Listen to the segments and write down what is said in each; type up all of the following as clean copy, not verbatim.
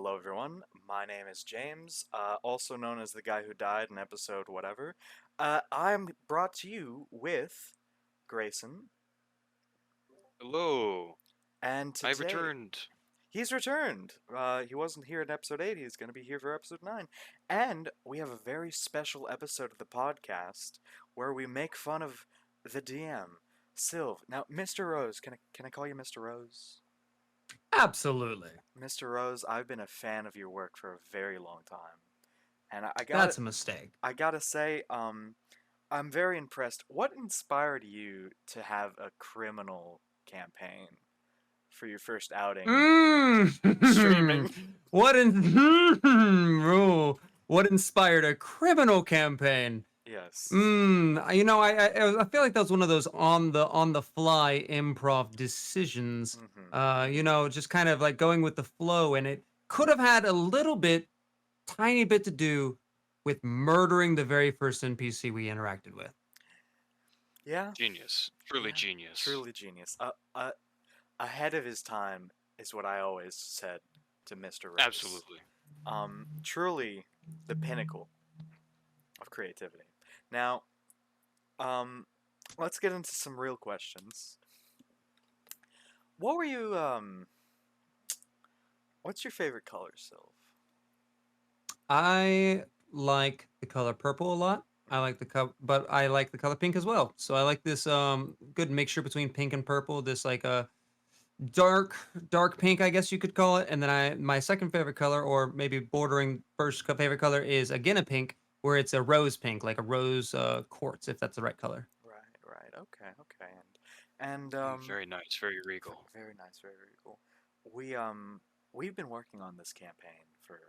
Hello, everyone. My name is James, also known as the guy who died in episode whatever. I'm brought to you with Grayson, Hello, and I've today returned. he's returned. He wasn't here in episode 8, he's going to be here for episode 9. And we have a very special episode of the podcast where we make fun of the DM, Sylv. Now, Mr. Rose, can I call you Mr. Rose? Absolutely. Mr. Rose, I've been a fan of your work for a very long time. And That's a mistake. I gotta say, I'm very impressed. What inspired you to have a criminal campaign for your first outing streaming? What what inspired a criminal campaign? Yes. I feel like that was one of those on the fly improv decisions. Mm-hmm. Just kind of like going with the flow, and it could have had a little bit, tiny bit to do with murdering the very first NPC we interacted with. Yeah. Genius. Truly Yeah. genius. Truly genius. Ahead of his time is what I always said to Mr. Rose. Absolutely. Truly the pinnacle of creativity. Now, let's get into some real questions. What were you, what's your favorite color, Sylv? I like the color purple a lot. But I like the color pink as well. So I like this good mixture between pink and purple. This like a dark pink, I guess you could call it. And then my second favorite color, or maybe bordering favorite color, is again a pink, where it's a rose pink, like a rose quartz, if that's the right color. Right. Okay. And Very nice. Very regal. very nice, very cool. We we've been working on this campaign for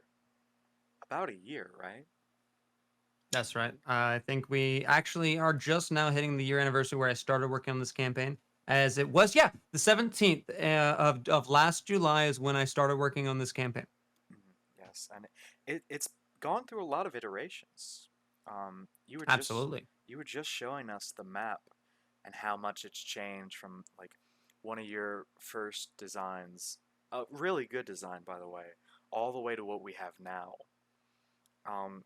about a year, right? That's right. I think we actually are just now hitting the year anniversary where I started working on this campaign. As it was, yeah, the 17th of last July is when I started working on this campaign. Yes, and it's gone through a lot of iterations. You were just Absolutely. showing us the map and how much it's changed from like one of your first designs, a really good design by the way, all the way to what we have now. Um,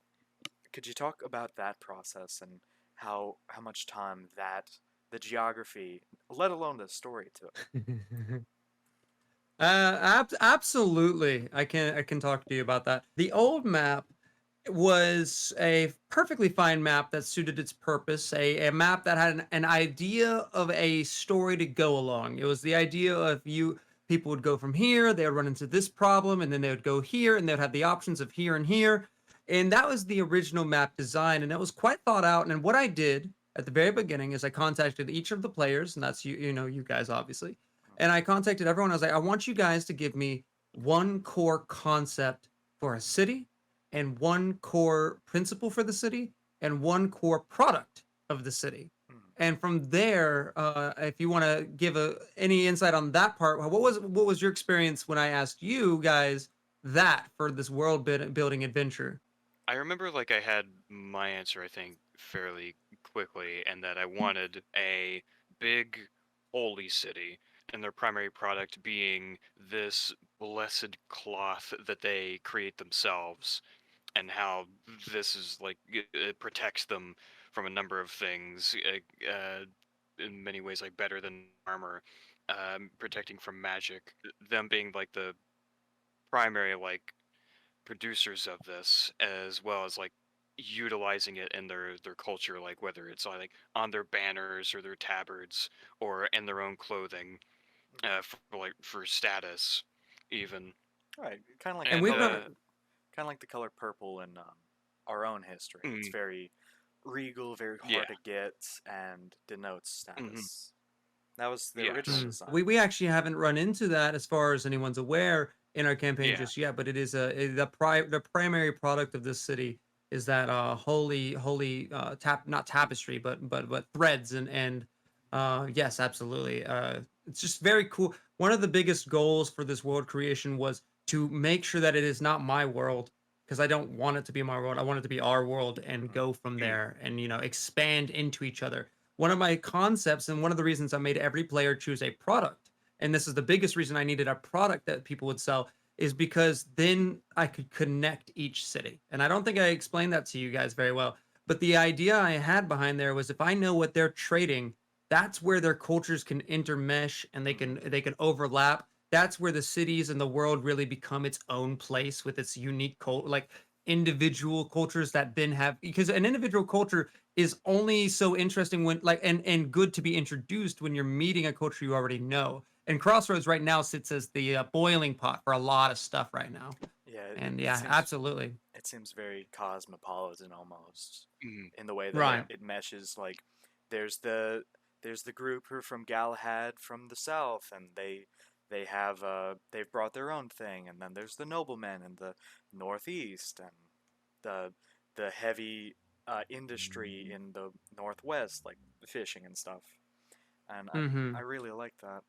could you talk about that process and how much time that the geography, let alone the story, took? Absolutely. I can talk to you about that. The old map was a perfectly fine map that suited its purpose, a map that had an idea of a story to go along. It was the idea of people would go from here, they would run into this problem, and then they would go here, and they'd have the options of here and here. And that was the original map design, and it was quite thought out. And what I did at the very beginning is I contacted each of the players, and that's you guys obviously. And I contacted everyone. I was like, I want you guys to give me one core concept for a city, and one core principle for the city, and one core product of the city. Hmm. And from there, if you want to give any insight on that part, what was your experience when I asked you guys that for this building adventure? I remember like I had my answer, I think, fairly quickly, and that I wanted a big holy city, and their primary product being this blessed cloth that they create themselves, and how this is like it protects them from a number of things, in many ways like better than armor, protecting from magic. Them being like the primary like producers of this, as well as like utilizing it in their culture, like whether it's like on their banners or their tabards or in their own clothing, for status, even. Right, kind of like the And And we've color, done kind of like the color purple in our own history. It's mm, very regal, very yeah, hard to get, and denotes hmm, status. That was the original yes, design. we actually haven't run into that as far as anyone's aware in our campaign yeah, just yet, but it is the primary product of this city is that holy not tapestry, but threads and yes, absolutely. It's just very cool. One of the biggest goals for this world creation was to make sure that it is not my world, because I don't want it to be my world. I want it to be our world and Hmm. go from mm, there and expand into each other. One of my concepts and one of the reasons I made every player choose a product, and this is the biggest reason I needed a product that people would sell, is because then I could connect each city. And I don't think I explained that to you guys very well. But the idea I had behind there was if I know what they're trading, that's where their cultures can intermesh and they can overlap. That's where the cities and the world really become its own place with its unique like individual cultures that then have, because an individual culture is only so interesting when like and good to be introduced when you're meeting a culture you already know. And Crossroads right now sits as the boiling pot for a lot of stuff right now. Yeah, And it yeah, seems absolutely. very cosmopolitan almost Mhm. in the way that Right. it meshes. Like there's the group who are from Galahad from the south, and they have they've brought their own thing, and then there's the noblemen in the northeast, and the heavy industry in the northwest, like fishing and stuff. And I Mm-hmm. really like that.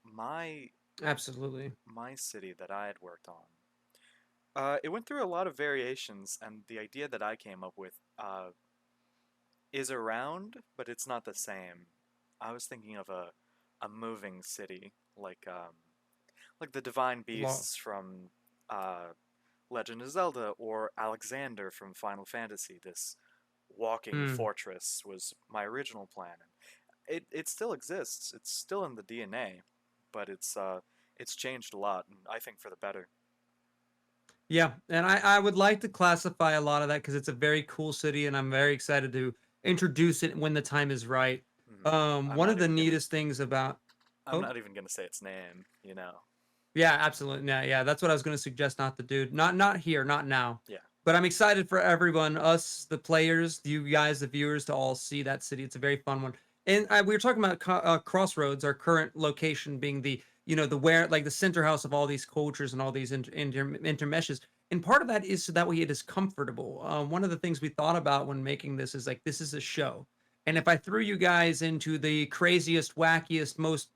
My Absolutely. city that I had worked on, it went through a lot of variations, and the idea that I came up with is around, but it's not the same. I was thinking of a moving city, like the divine Law. beasts from uh, Legend of Zelda or Alexander from Final Fantasy. This walking Mm. fortress was my original plan. It still exists. It's still in the DNA, but it's changed a lot, and I think for the better. Yeah, and I would like to classify a lot of that because it's a very cool city, and I'm very excited to introduce it when the time is right. Mhm. I'm One not of the even gonna neatest things about I'm oh not even gonna say its name. yeah, absolutely. Yeah, yeah, that's what I was going to suggest not to do. Not here, not now. Yeah. But I'm excited for everyone, us, the players, you guys, the viewers, to all see that city. It's a very fun one. And we were talking about Crossroads, our current location being the, the where, like the center house of all these cultures and all these intermeshes. And part of that is so that way it is comfortable. One of the things we thought about when making this is like, this is a show. And if I threw you guys into the craziest, wackiest, most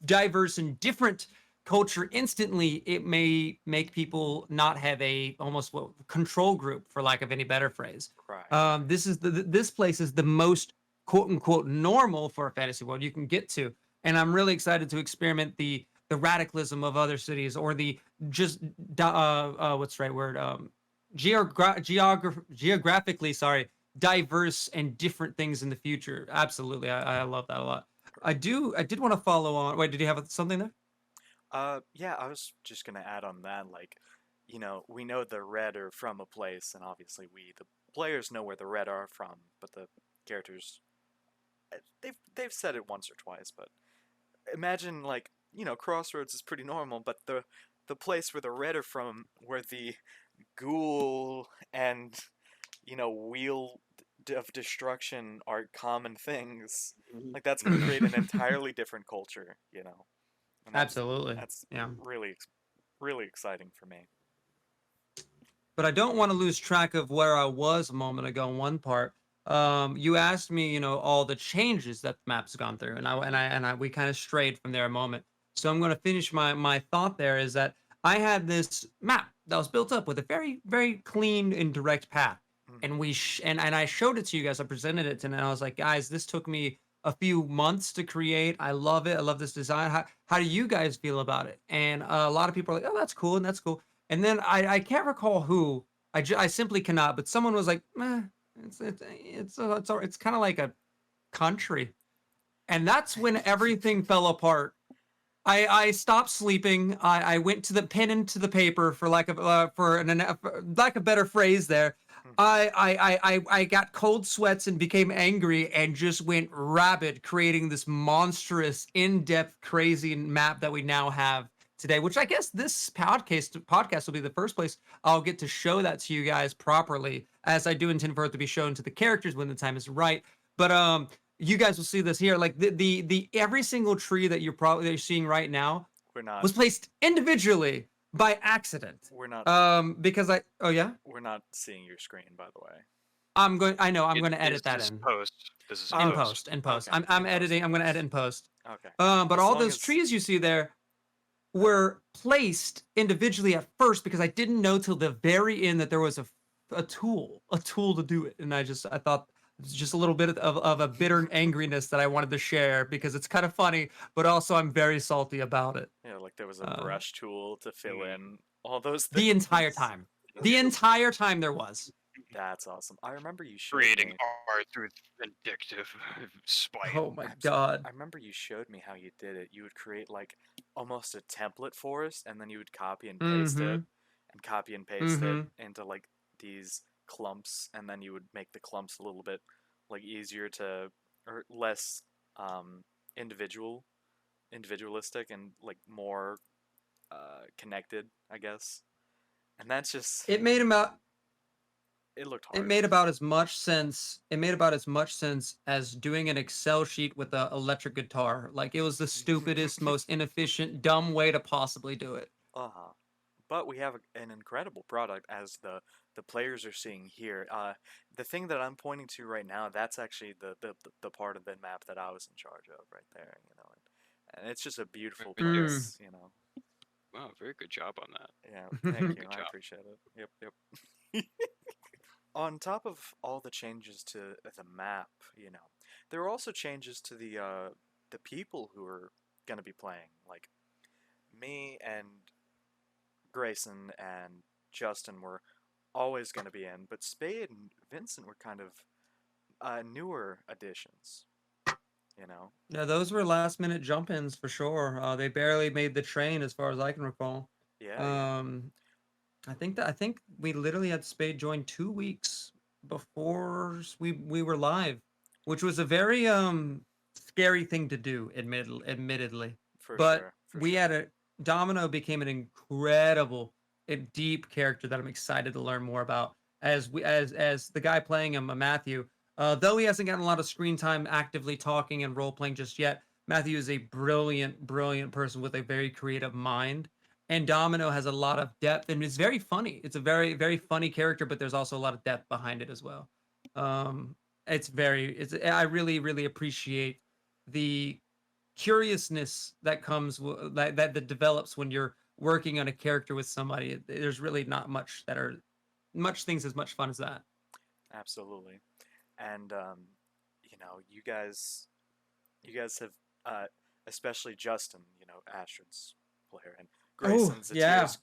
diverse and different culture instantly, it may make people not have a almost what control group, for lack of any better phrase. Right, right. This place is the most quote unquote normal for a fantasy world you can get to, and I'm really excited to experiment the radicalism of other cities, or the just what's the right word, geographically, sorry, diverse and different things in the future. Absolutely, I love that a lot. I did want to follow on. Wait, did you have something there? Yeah, I was just gonna add on that, like, we know the red are from a place, and obviously the players, know where the red are from, but the characters, they've said it once or twice, but imagine, like, Crossroads is pretty normal, but the place where the red are from, where the ghoul and wheel of destruction are common things, Mhm. like that's gonna create an entirely different culture. And Absolutely. that's Yeah. really exciting for me. But I don't want to lose track of where I was a moment ago in one part. You asked me, all the changes that the map's gone through, and we kind of strayed from there a moment. So I'm going to finish my thought there is that I had this map that was built up with a very, very clean and direct path. Mhm. And and I showed it to you guys. I presented it to, and I was like, guys, this took me a few months to create. I love it. I love this design. How do you guys feel about it? And a lot of people are like, oh, that's cool, and that's cool. And then I can't recall who. I simply cannot. But someone was like, meh, it's kind of like a country, and that's when everything fell apart. I stopped sleeping. I went to the pen and to the paper, for lack of for lack of better phrase there. Mhm. I got cold sweats and became angry and just went rabid, creating this monstrous, in-depth, crazy map that we now have today. Which I guess this podcast will be the first place I'll get to show that to you guys properly, as I do intend for it to be shown to the characters when the time is right. But you guys will see this here. Like the every single tree that you're seeing right now We're not was placed individually by accident. we're not Because oh yeah, we're not seeing your screen, by the way. I know I'm It going to edit is that this in post. This is in Oh, post in post. okay. I'm In post, editing. in I'm going to post. edit in post. Okay. But As all long those as trees you see there were placed individually at first because I didn't know till the very end that there was a tool to do it, and I thought It's just a little bit of a bitter angriness that I wanted to share because it's kind of funny, but also I'm very salty about it. Yeah, like there was a Uh, brush tool to fill Mm. in all those the entire things. time. The entire time there was. That's awesome. I remember you showed Creating me. art through vindictive spite. Oh my god. I remember you showed me how you did it. You would create like almost a template for us, and then you would copy and paste it, Mm-hmm. and copy and paste it Mm-hmm. into like these clumps, and then you would make the clumps a little bit like easier to or less um, individual individualistic and like more connected, I guess. And that's just It made about it looked it hard. made about as much sense. It made about as much sense as doing an Excel sheet with a electric guitar. Like it was the stupidest, most inefficient, dumb way to possibly do it. Uh-huh. But we have an incredible product as the players are seeing here. The thing that I'm pointing to right now, that's actually the part of the map that I was in charge of right there, and it's just a beautiful Right there. Mm. place. Wow, very good job on that. Yeah, thank you. Good I job. appreciate it. Yep. On top of all the changes to the map, there are also changes to the people who are going to be playing. Like me and Grayson and Justin were always going to be in, but Spade and Vincent were kind of newer additions. You know? Yeah, those were last minute jump ins for sure. They barely made the train as far as I can recall. Yeah, yeah. Um, I think we literally had Spade join 2 weeks before we were live, which was a very scary thing to do, admittedly. For But sure, for we sure. had a Domino became an incredible, a deep character that I'm excited to learn more about. As the guy playing him, Matthew, though he hasn't gotten a lot of screen time actively talking and role playing just yet, Matthew is a brilliant, brilliant person with a very creative mind, and Domino has a lot of depth and it's very funny. It's a very, very funny character, but there's also a lot of depth behind it as well. Um, it's I really, really appreciate the curiousness that that develops when you're working on a character with somebody. There's really not much things as much fun as that. Absolutely. And you guys have, uh, especially Justin, Astrid's player, and Oh Grayson, yeah, Zatira's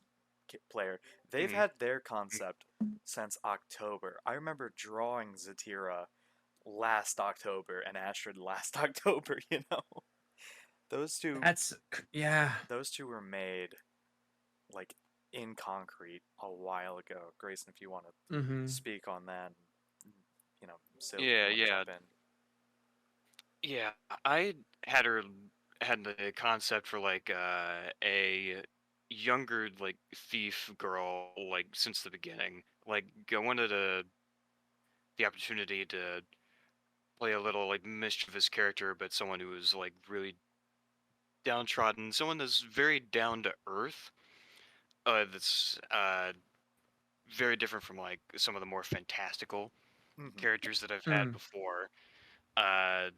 player. They've Mm. had their concept since October. I remember drawing Zatira last October and Astrid last October. Those two, yeah. those two were made like in concrete a while ago. Grayson, if you want to Hmm. speak on that, Silk, if you Yeah, want to yeah, jump in. yeah. I had her had the concept for like a younger like thief girl like since the beginning. Like I wanted the opportunity to play a little like mischievous character, but someone who was like really downtrodden, someone that's very down to earth. That's very different from like some of the more fantastical Hmm. characters that I've had Mm. before. Uh,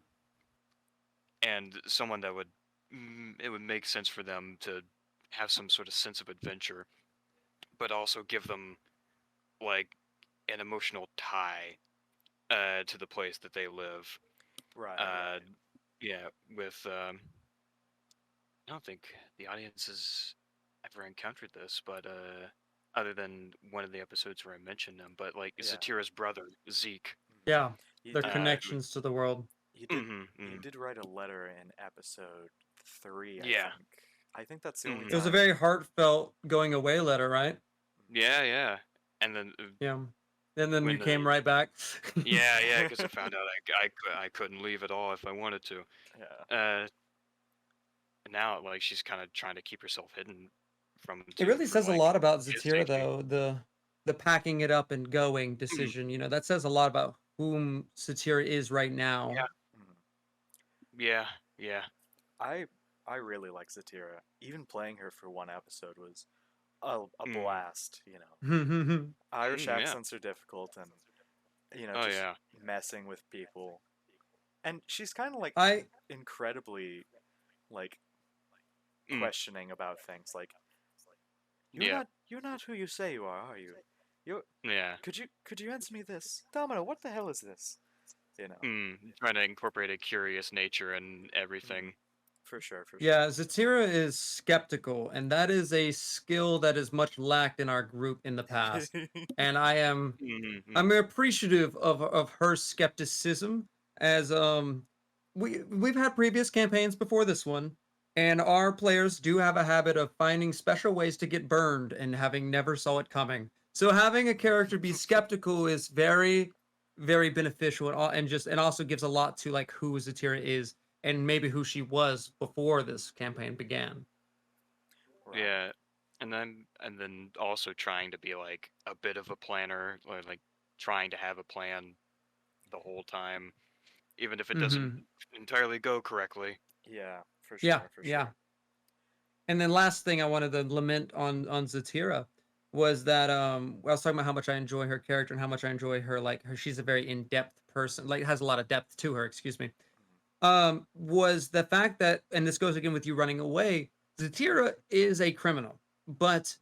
and someone that would it would make sense for them to have some sort of sense of adventure, but also give them like an emotional tie to the place that they live. Right, Uh, right. yeah, with I don't think the audience has ever encountered this, but other than one of the episodes where I mentioned him, but like Yeah. Zatira's brother Zeke. Hmm. Yeah, You their did. Who, connections to the world. You did. hmm You hmm did write a letter in episode 3, I Yeah. think. I think that's the only It was a time. hmm very heartful going away letter, right? Mhm. Yeah, yeah. And then Yeah. And then you when came right back. yeah, yeah, because I found out I couldn't leave at all if I wanted to. Yeah. Uh, now like she's kind of trying to keep herself hidden from It to really for says a like lot about his Zatira, safety. though. The packing it up and going Mhm. decision. That says a lot about whom Zatira is right now. Yeah, Mhm. yeah, yeah. I I really like Zatira. Even playing her for one episode was a Mm. blast. Oh Irish Yeah. accents are difficult, and Oh just yeah. messing with people. And she's kind of like I incredibly like Mm. questioning about things. Like Yeah. you're not who you say you are you? You Yeah. could you answer me this, Domino? What the hell is this? you know. Trying to incorporate a curious nature and Mhm. everything. For sure, for Yeah, sure. Zatira is skeptical, and that is a skill that is much lacked in our group in the past. And Mm-hmm. I'm appreciative of her skepticism as we've had previous campaigns before this one, and our players do have a habit of finding special ways to get burned and having never saw it coming. So having a character be skeptical is very, very beneficial and also gives a lot to like who Zatira is and maybe who she was before this campaign began. Right. Yeah, and then also trying to be like a bit of a planner, or like trying to have a plan the whole time, even if it doesn't Hmm. entirely go correctly. Yeah, for Yeah, sure, for yeah. sure. And then last thing I wanted to lament on Zatira was that I was talking about how much I enjoy her character and how much I enjoy her like her she's a very in-depth person, like has a lot of depth to her, excuse me. Mhm. Was the fact that, and this goes again with you running away, Zatira is a criminal, but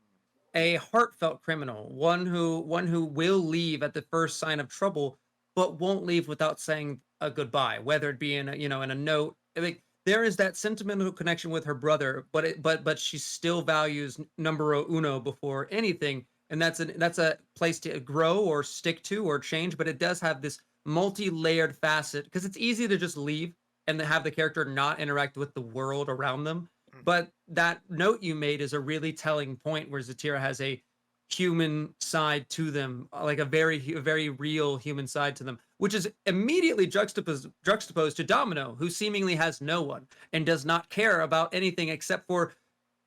a heartfelt criminal, one who will leave at the first sign of trouble, but won't leave without saying a goodbye, whether it be in a, in a note. Like there is that sentimental connection with her brother, but she still values numero uno before anything, and that's a place to grow or stick to or change. But it does have this multi-layered facet because it's easy to just leave and to have the character not interact with the world around them, Mhm. but that note you made is a really telling point where Zatira has a human side to them, like a very real human side to them, which is immediately juxtaposed to Domino, who seemingly has no one and does not care about anything except for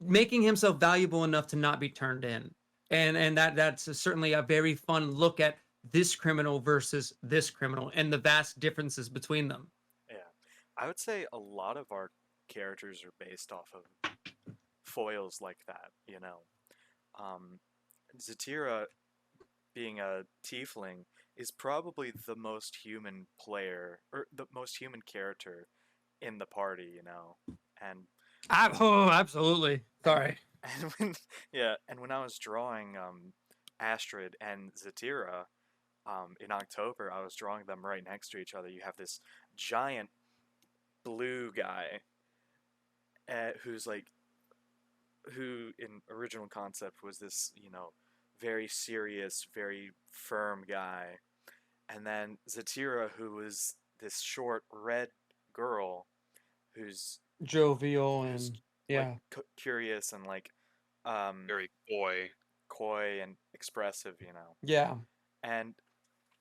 making himself valuable enough to not be turned in. And that's certainly a very fun look at this criminal versus this criminal and the vast differences between them. Yeah. I would say a lot of our characters are based off of foils like that, you know. Um, Zatira, being a tiefling, is probably the most human player, or the most human character in the party, you know. And when Oh, absolutely. and Sorry. and when yeah, and when I was drawing Astrid and Zatira in October, I was drawing them right next to each other. You have this giant blue guy who's like who in original concept was this, you know, very serious, very firm guy, and then Zatira, who was this short red girl who's Jovial who's and like yeah. curious and like um, Very coy. coy and expressive, you know. Yeah. And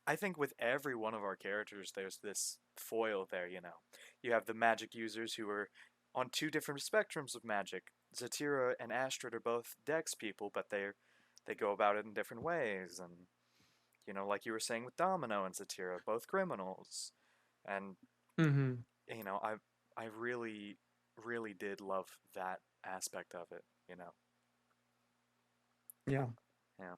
I think with every one of our characters, there's this foil there, you know. You have the magic users who are on two different spectrums of magic. Zatira and Astrid are both Dex people, but they go about it in different ways. And you know, like you were saying with Domino and Zatira, both criminals. And Hmm. you know, I really really did love that aspect of it. You know, Yeah. yeah,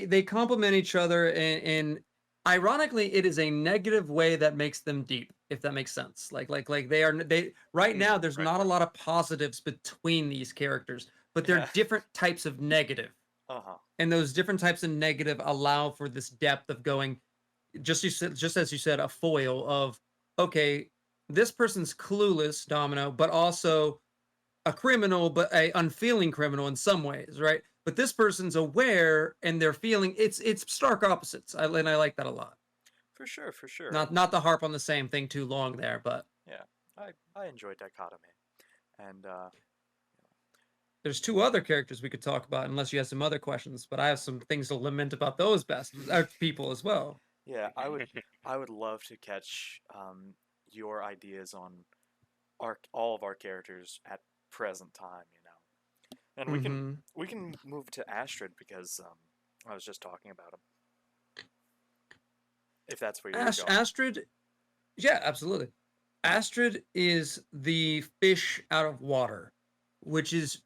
They complement each other in ironically it is a negative way that makes them deep, if that makes sense. Like they right now there's Right. not a lot of positives between these characters, but yeah, they're different types of negative. uh huh, And those different types of negative allow for this depth of going, just as you said, a foil of, okay, this person's clueless, Domino, but also a criminal, but a unfeeling criminal in some ways, right? But this person's aware and they're feeling, it's stark opposites. And I like that a lot. for sure, for sure. Not to harp on the same thing too long there, but Yeah, I enjoy dichotomy, and there's two other characters we could talk about unless you have some other questions. But I have some things to lament about those best people as well. yeah, I would love to catch your ideas on our all of our characters at present time, you know, and Hmm. we can move to Astrid because I was just talking about him. If that's where you were going. Astrid, yeah, absolutely. Astrid is the fish out of water, which is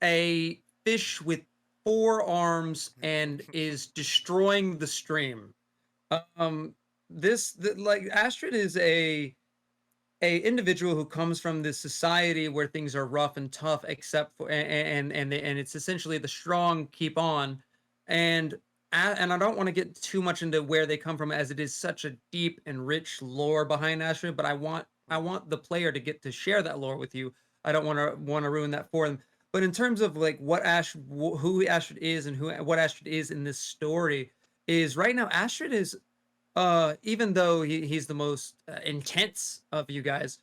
a fish with four arms and is destroying the stream. Um, like Astrid is a individual who comes from this society where things are rough and tough, except for and it's essentially the strong keep on, and and I don't want to get too much into where they come from, as it is such a deep and rich lore behind Astrid. But I Mhm. want the player to get to share that lore with you. I don't want to ruin that for them. But in terms of like what who Astrid is and who what Astrid is in this story, is right now Astrid is even though he's the most intense of you guys,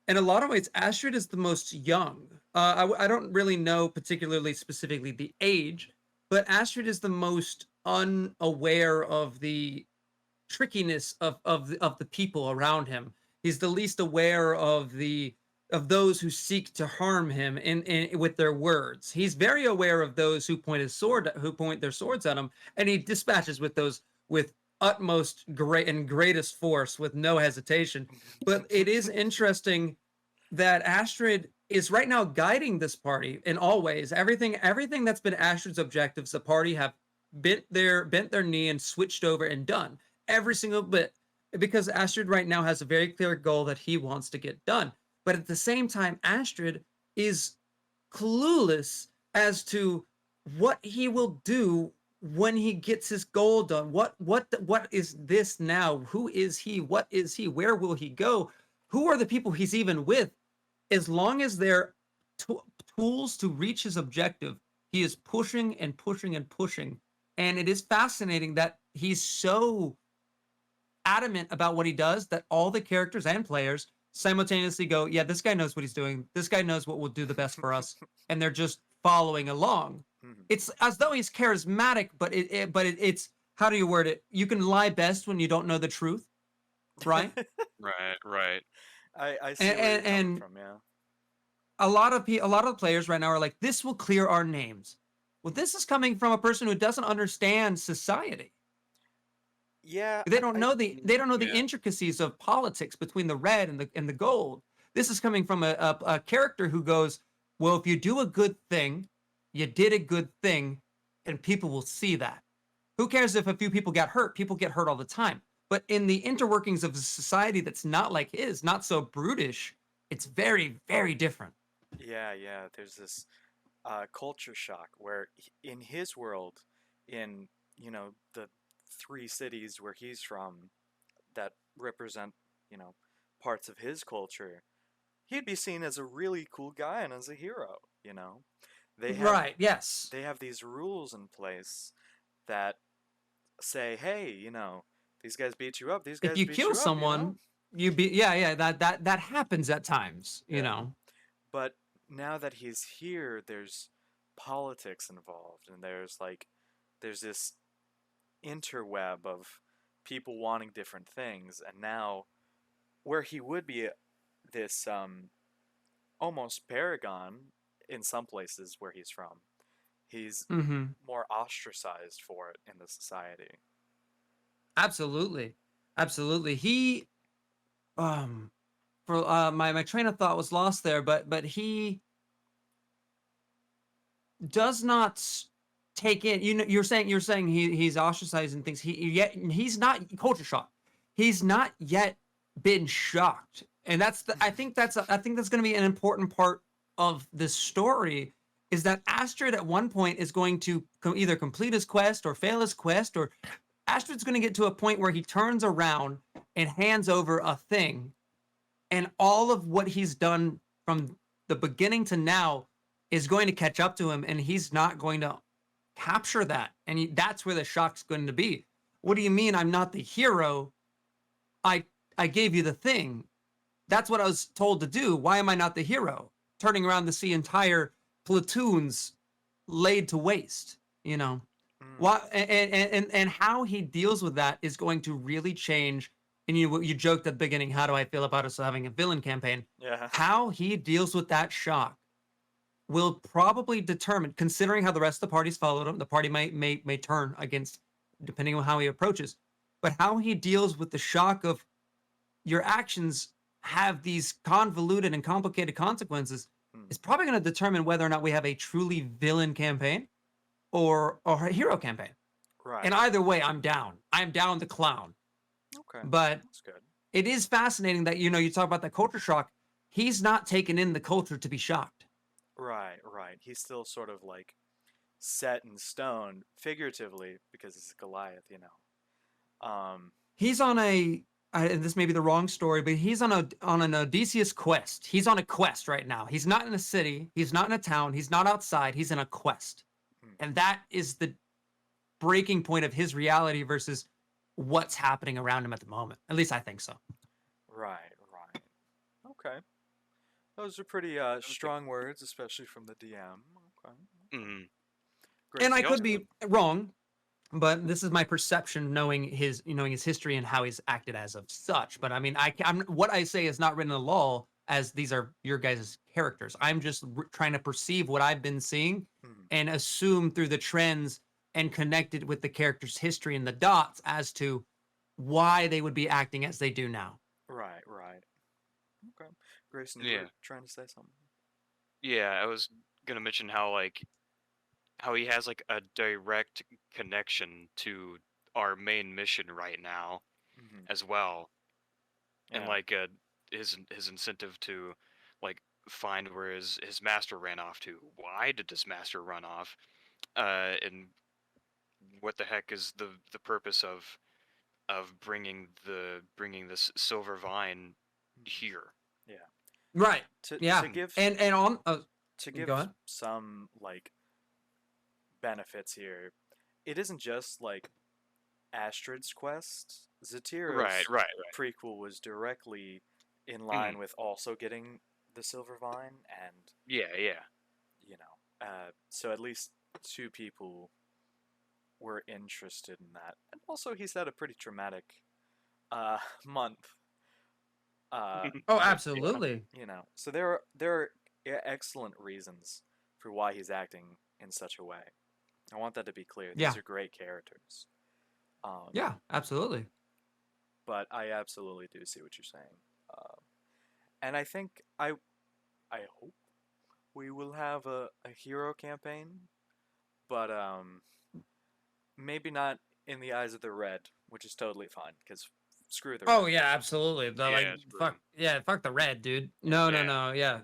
in a lot of ways, Astrid is the most young. I don't really know particularly specifically the age, but Astrid is the most unaware of the trickiness of the people around him. He's the least aware of those who seek to harm him in with their words. He's very aware of those who point their swords at him, and he dispatches with those with utmost greatest force with no hesitation. But it is interesting that Astrid is right now guiding this party in all ways. Everything that's been Astrid's objectives, the party have bent their knee and switched over and done every single bit, because Astrid right now has a very clear goal that he wants to get done. But at the same time, Astrid is clueless as to what he will do when he gets his goal done. What is this now? Who is he? What is he? Where will he go? Who are the people he's even with? As long as they're t- tools to reach his objective, he is pushing and pushing and pushing. And it is fascinating that he's so adamant about what he does that all the characters and players simultaneously go, yeah, this guy knows what he's doing. This guy knows what will do the best for us. And they're just following along. Mhm. It's as though he's charismatic, but it's how do you word it? You can lie best when you don't know the truth, right? Right, right. I see and where you're and, coming and from. Yeah. a lot of players right now are like, this will clear our names. Well, this is coming from a person who doesn't understand society. Yeah. They don't know the Yeah. intricacies of politics between the red and the gold. This is coming from a character who goes, well, if you do a good thing, you did a good thing, and people will see that. Who cares if a few people get hurt? People get hurt all the time. But in the interworkings of a society that's not like his, not so brutish, it's very, very different. Yeah. Yeah. There's this culture shock where in his world, in the three cities where he's from that represent parts of his culture, he'd be seen as a really cool guy and as a hero. They have Right, yes. they have these rules in place that say, hey, these guys beat you up, these If guys you beat kill you up. someone, you be yeah, that happens at times, you Yeah. know. But now that he's here, there's politics involved, and there's this interweb of people wanting different things, and now where he would be this almost paragon in some places where he's from, he's Mhm. more ostracized for it in the society. Absolutely. Absolutely. He um for my train of thought was lost there, but he does not take in, you know, you're saying he's ostracizing things. He's not culture shock. He's not yet been shocked. And I think that's going to be an important part of this story, is that Astrid at one point is going to either complete his quest or fail his quest, or Astrid's going to get to a point where he turns around and hands over a thing, and all of what he's done from the beginning to now is going to catch up to him, and he's not going to capture that. And that's where the shock's going to be. What do you mean I'm not the hero? I I gave you the thing. That's what I was told to do. Why am I not the hero? Turning around to see entire platoons laid to waste, you know. Mm, Why and how he deals with that is going to really change. And you joked at the beginning, how do I feel about us having a villain campaign? yeah. How he deals with that shock will probably determine, considering how the rest of the parties followed him, the party may turn against, depending on how he approaches, but how he deals with the shock of your actions have these convoluted and complicated consequences Mm, is probably going to determine whether or not we have a truly villain campaign or a hero campaign. And right. either way, I'm down. I'm down the clown. Okay. But That's good. it is fascinating that, you talk about the culture shock. He's not taken in the culture to be shocked. Right. Right. He's still sort of like set in stone, figuratively, because it's Goliath, you know. He's on and this may be the wrong story, but he's on an Odysseus quest. He's on a quest right now. He's not in a city. He's not in a town. He's not outside. He's in a quest, Hmm. and that is the breaking point of his reality versus what's happening around him at the moment. At least I think so. Right, right. Okay. Those are pretty strong words, especially from the DM. Okay. Mm, Great. And I he could also be wrong, but this is my perception, knowing his history and how he's acted as of such. But I mean, I'm what I say is not written in the law, as these are your guys' characters. I'm just trying to perceive what I've been seeing Mhm. and assume through the trends and connect it with the character's history and the dots as to why they would be acting as they do now. Right, right. Okay. Grayson, you yeah were trying to say something? yeah. I was gonna mention how he has like a direct connection to our main mission right now Hmm. as well, and Yeah. like his incentive to like find where his master ran off to. Why did his master run off? And what the heck is the purpose of bringing this silver vine Mhm. here? Yeah. Right. To Yeah. to give And on. to Go give ahead. some like benefits here, it isn't just like Astrid's quest. Right, Zatiro's right, prequel was directly in right. line with also getting the silver vine, and Yeah, yeah. you know, so at least two people were interested in that. And also, he's had a pretty traumatic month. Oh, With, absolutely. you know, so there are excellent reasons for why he's acting in such a way. I want that to be clear. Yeah. These are great characters. Um, Yeah. Absolutely. but I absolutely do see what you're saying. And I think I hope we will have a hero campaign, but maybe not in the eyes of the red, which is totally fine because screw the Oh red. yeah, absolutely. Yeah, screw Fuck 'em. yeah, fuck the red, dude. Yeah. No, no, Yeah. no, yeah.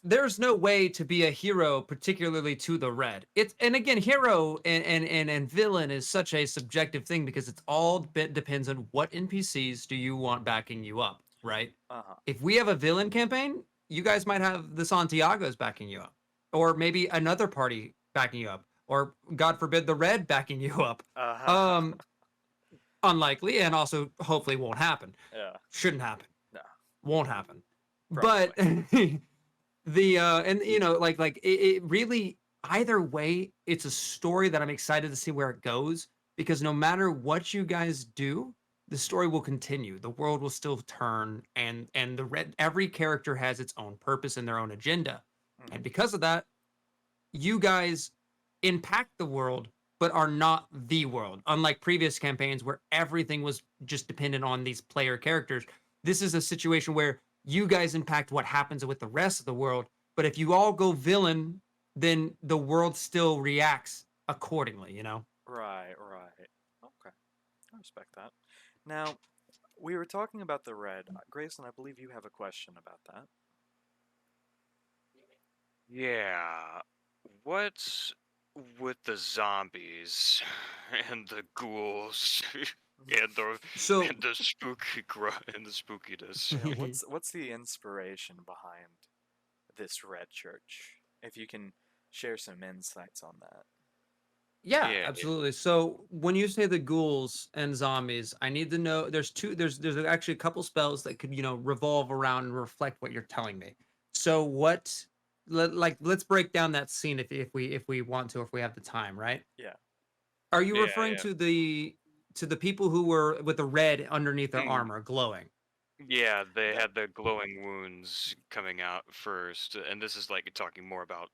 There's no way to be a hero, particularly to the red. It's and again, hero and villain is such a subjective thing because it's all depends on what NPCs do you want backing you up, right? Uh huh. If we have a villain campaign, you guys might have the Santiago's backing you up, or maybe another party backing you up, or God forbid the red backing you up. Uh huh. Um, Unlikely, and also hopefully won't happen. Yeah. Shouldn't happen. No. Won't happen. But Probably. the and it really, either way, it's a story that I'm excited to see where it goes, because no matter what you guys do, the story will continue. The world will still turn, and every character has its own purpose and their own agenda. Mhm. And because of that, you guys impact the world but are not the world, unlike previous campaigns where everything was just dependent on these player characters. This is a situation where you guys impact what happens with the rest of the world, but if you all go villain, then the world still reacts accordingly, you know. Right. Right. Okay. I respect that. Now, we were talking about the red. Grayson, I believe you have a question about that. Yeah. What's with the zombies and the ghouls and the So and the and the spookiness? Yeah. What's the inspiration behind this red church? If you can share some insights on that. yeah, Yeah, yeah. absolutely. So when you say the ghouls and zombies, I need to know, there's actually a couple spells that could, revolve around and reflect what you're telling me. So let's break down that scene if we want to, if we have the time, right? Yeah. Are you Yeah, referring yeah. to the people who were with the red underneath their Mm, armor glowing? yeah, they Yeah. had the glowing wounds coming out first, and this is like talking more about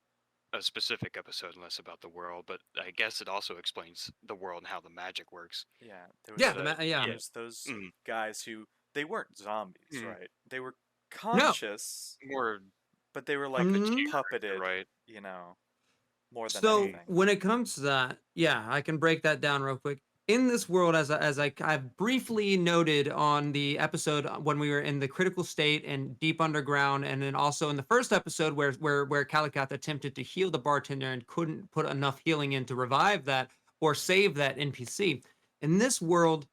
a specific episode and less about the world, but I guess it also explains the world and how the magic works. Yeah. There was Yeah, But yeah. there was those mm, guys who they weren't zombies, mm, right? They were No. conscious, more but they were like Mhm. puppeted, right? you know, more than So Mm, anything. when it comes to that, yeah, I can break that down real quick. in this world, I briefly noted on the episode when we were in the critical state and deep underground, and then also in the first episode where Calicath attempted to heal the bartender and couldn't put enough healing in to revive that or save that NPC. In this world,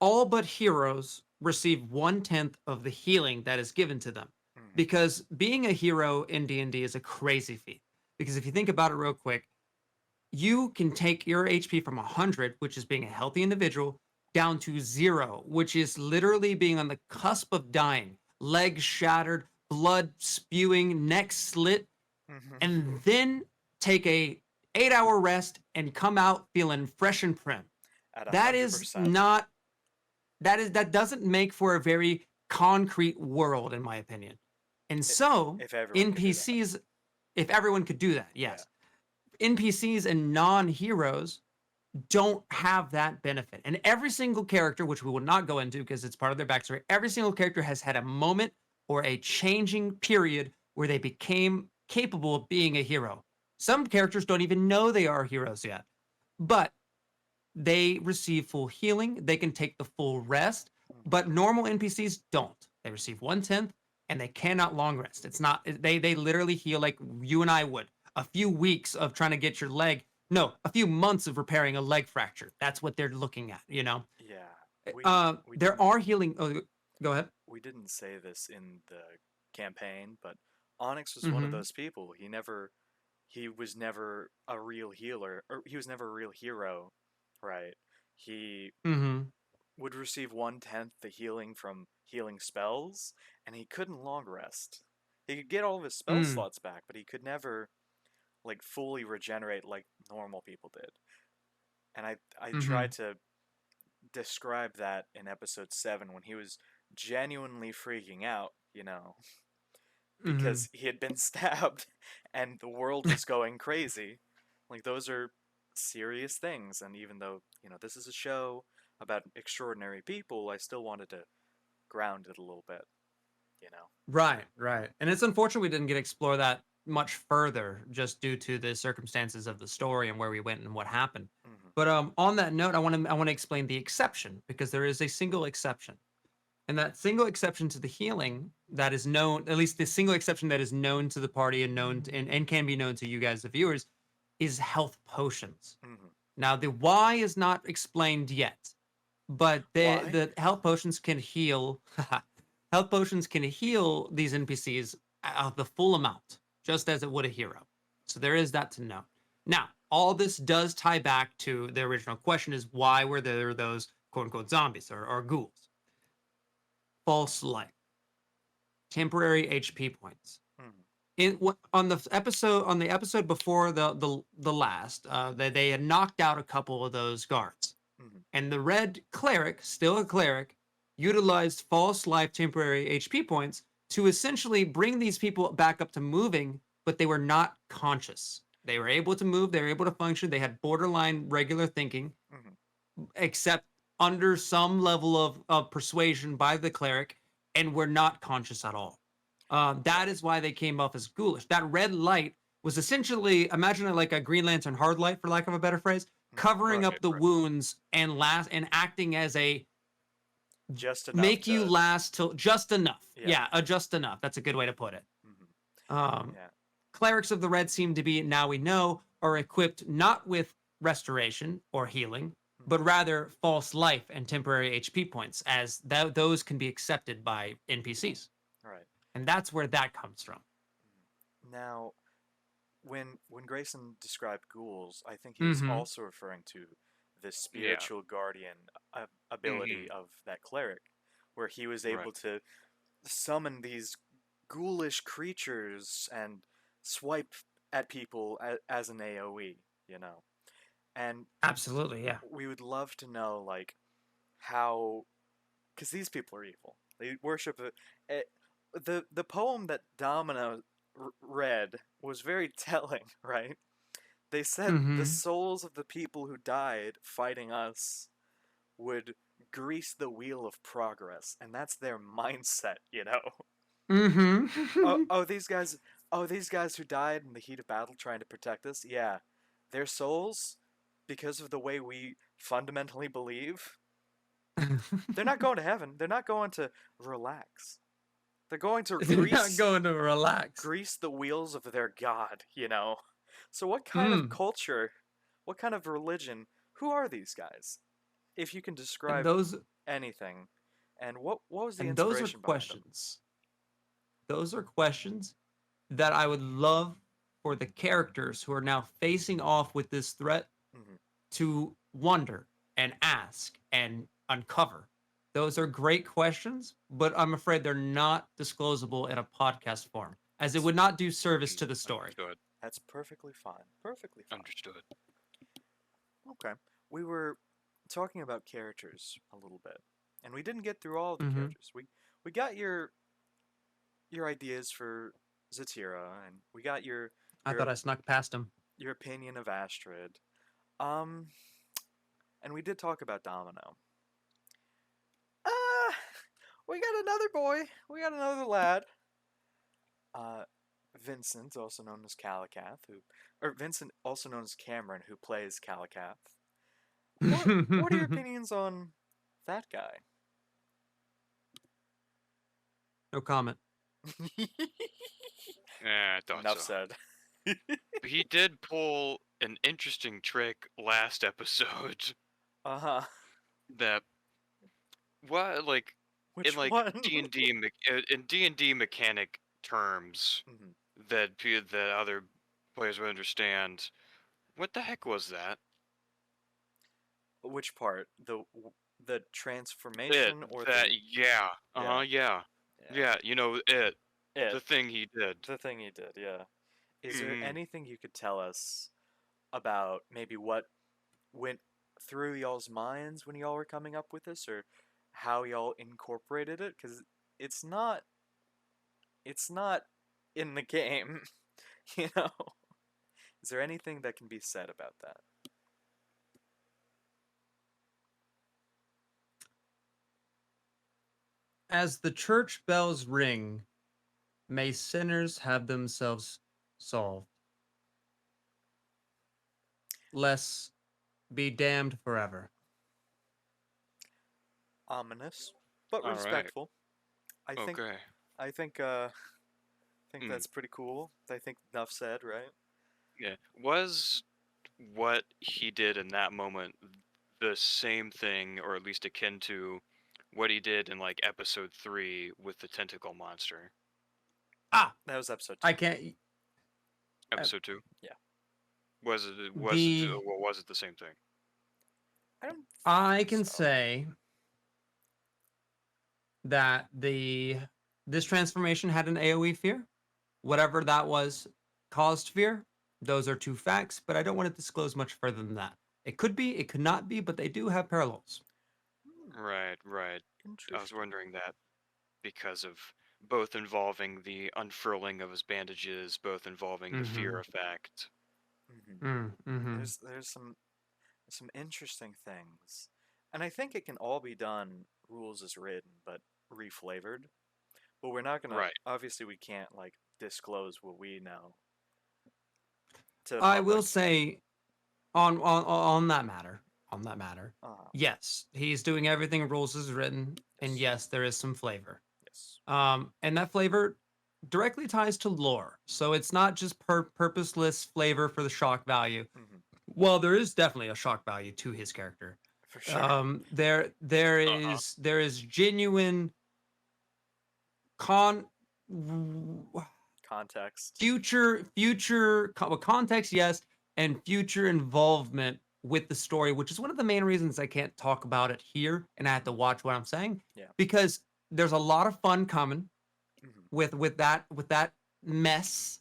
all but heroes receive 1/10 of the healing that is given to them, Mhm. because being a hero in D&D is a crazy feat. Because if you think about it real quick, you can take your HP from 100, which is being a healthy individual, down to 0, which is literally being on the cusp of dying, legs shattered, blood spewing, neck slit, Mhm. and then take a 8-hour rest and come out feeling fresh and prim. At That is 100%. not that doesn't make for a very concrete world, in my opinion. And so If everyone could do that. NPCs, if everyone could do that, Yeah. yes. NPCs and non-heroes don't have that benefit. And every single character, which we will not go into because it's part of their backstory, every single character has had a moment or a changing period where they became capable of being a hero. Some characters don't even know they are heroes yet, but they receive full healing. They can take the full rest, Mhm. but normal NPCs don't. They receive 1/10 and they cannot long rest. It's not, they literally heal like you and I would. A few weeks of trying to get your leg, no, a few months of repairing a leg fracture. That's what they're looking at, you know? Yeah. We There didn't are healing. Oh, go ahead. we didn't say this in the campaign, but Onyx was one of Mm-hmm. those people. He was never a real healer, or he was never a real hero, right? He Mm-hmm. would receive 1/10 the healing from healing spells, and he couldn't long rest. He could get all of his spell Mm. slots back, but he could never like fully regenerate like normal people did. And I Mm-hmm. tried to describe that in episode 7 when he was genuinely freaking out, Mm-hmm. because he had been stabbed and the world was going crazy. Like those are serious things, and even though, this is a show about extraordinary people, I still wanted to ground it a little bit, you know. Right, right. And it's unfortunate we didn't get to explore that much further just due to the circumstances of the story and where we went and what happened. Mhm. But on that note, I want to explain the exception, because there is a single exception. And that single exception to the healing that is known, at least the single exception that is known to the party and and can be known to you guys, the viewers, is health potions. Mhm. Now, the why is not explained yet, but Why? the health potions can heal. Health potions can heal these NPCs the full amount, just as it would a hero. So there is that to know. Now, all this does tie back to the original question: is why were there those quote unquote zombies or ghouls? False light, temporary HP points. Mhm. On the episode before the last, they had knocked out a couple of those guards, Mhm. and the red cleric, still a cleric, utilized false life temporary HP points to essentially bring these people back up to moving, but they were not conscious. They were able to move, they were able to function, they had borderline regular thinking, Mhm. except under some level of persuasion by the cleric, and were not conscious at all. That Right. is why they came off as ghoulish. That red light was essentially, imagine it like a Green Lantern hard light, for lack of a better phrase, Mhm. covering Right, up the right. wounds and acting as a Just enough make you to, last till just enough. yeah. Yeah, a just enough. That's a good way to put it. Mhm. Um, Yeah. Clerics of the Red seem to be, now we know, are equipped not with restoration or healing, Mhm. but rather false life and temporary HP points, as those can be accepted by NPCs. Right. And that's where that comes from. Now, when Grayson described ghouls, I think he was Mm-hmm. also referring to the Yeah. spiritual guardian ability Hmm. of that cleric, where he was Right. able to summon these ghoulish creatures and swipe at people as an AoE. And Absolutely, yeah. we would love to know, like, how, because these people are evil. They worship the poem that Domino read was very telling, right? They said the Mm-hmm. souls of the people who died fighting us would grease the wheel of progress, and that's their mindset. Oh, Mm-hmm. oh, these guys who died in the heat of battle trying to protect us, yeah, their souls because of the way we fundamentally believe, they're not going to heaven. They're not going to relax. They're going to They're not going to relax. grease the wheels of their god, you know? So what kind of Hmm. culture, what kind of religion, who are these guys? If you can And describe those anything, and what was the and those are inspiration behind them? questions. Those are questions that I would love for the characters who are now facing off with this threat Mhm. to wonder and ask and uncover. Those are great questions, but I'm afraid they're not disclosable in a podcast form, as it would not do service to the story. Understood. That's perfectly fine. Perfectly fine. Understood. Okay. We were talking about characters a little bit, and we didn't get through all of the Mhm. characters. We got your ideas for Zatira, and we got your I thought I snuck past him. your opinion of Astrid. Um, and we did talk about Domino. Ah, we got another boy. We got another lad. Vincent, also known as Calicath, Vincent, also known as Cameron, who plays Calicath. What are your opinions on that guy? No comment. Yeah, I thought Enough so. said. But he did pull an interesting trick last episode Uh-huh. that what like Which in like one? D&D mechanic terms Mhm. that other players would understand. What the heck was that? Which part? The transformation or That the yeah. Uh-huh, yeah. yeah. You know it. It. The thing he did. The thing he did, yeah. Is there Mhm. anything you could tell us about maybe what went through y'all's minds when y'all were coming up with this, or how y'all incorporated it? Because it's not in the game, you know. Is there anything that can be said about that? As the church bells ring, may sinners have themselves solved, less be damned forever. Ominous, but All right. respectful. I think Okay. I think Hmm. that's pretty cool. I think enough said, right? Yeah. Was what he did in that moment the same thing, or at least akin to what he did in like episode 3 with the tentacle monster? Ah, That was episode 2. I can't. Episode 2? Yeah. Was it The was it the same thing? I don't I think can so. say that this transformation had an AoE fear. Whatever that was caused fear. Those are two facts, but I don't want to disclose much further than that. It could be, it could not be, but they do have parallels. Right. I was Interesting. wondering that because of both involving the unfurling of his bandages, both involving the fear effect. Mm-hmm. There's some interesting things, and I think it can all be done rules as written, but reflavored. But we're not gonna. Right. Obviously, we can't like disclose what we know to the I will public. say on that matter, Uh-huh. yes, he's doing everything rules is written, and Yes. yes, there is some flavor. Yes. And that flavor directly ties to lore, so it's not just purposeless flavor for the shock value. Hmm. Well, there is definitely a shock value to his character. For sure. There is genuine con Context. context, yes, and future involvement with the story, which is one of the main reasons I can't talk about it here, and I have to watch what I'm saying. Yeah. Because there's a lot of fun coming Mhm. with that mess,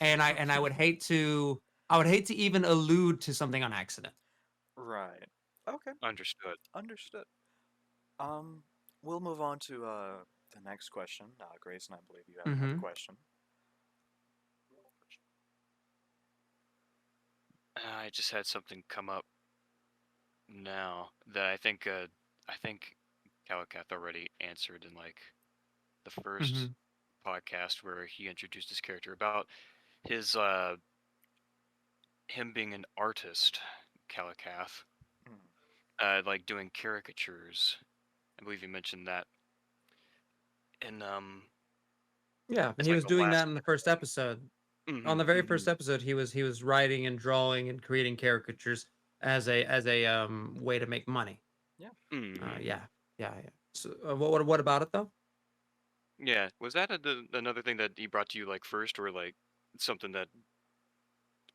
and I would hate to even allude to something on accident. Right. Okay. Understood. Understood. We'll move on to the next question. Grayson, I believe you have another Mhm. question. I just had something come up now that I think Calicath already answered in like the first Mhm. podcast where he introduced his character about his him being an artist, Kalakath, Mm. like doing caricatures. I believe you mentioned that, and Yeah, it's he like was the doing last that in the first campaign. episode. On the Mm-hmm. very Mm-hmm. first episode, he was writing and drawing and creating caricatures as a way to make money. Yeah. Mm-hmm. Yeah, yeah, yeah. So what about it though? Yeah, was that another thing that he brought to you like first, or like something that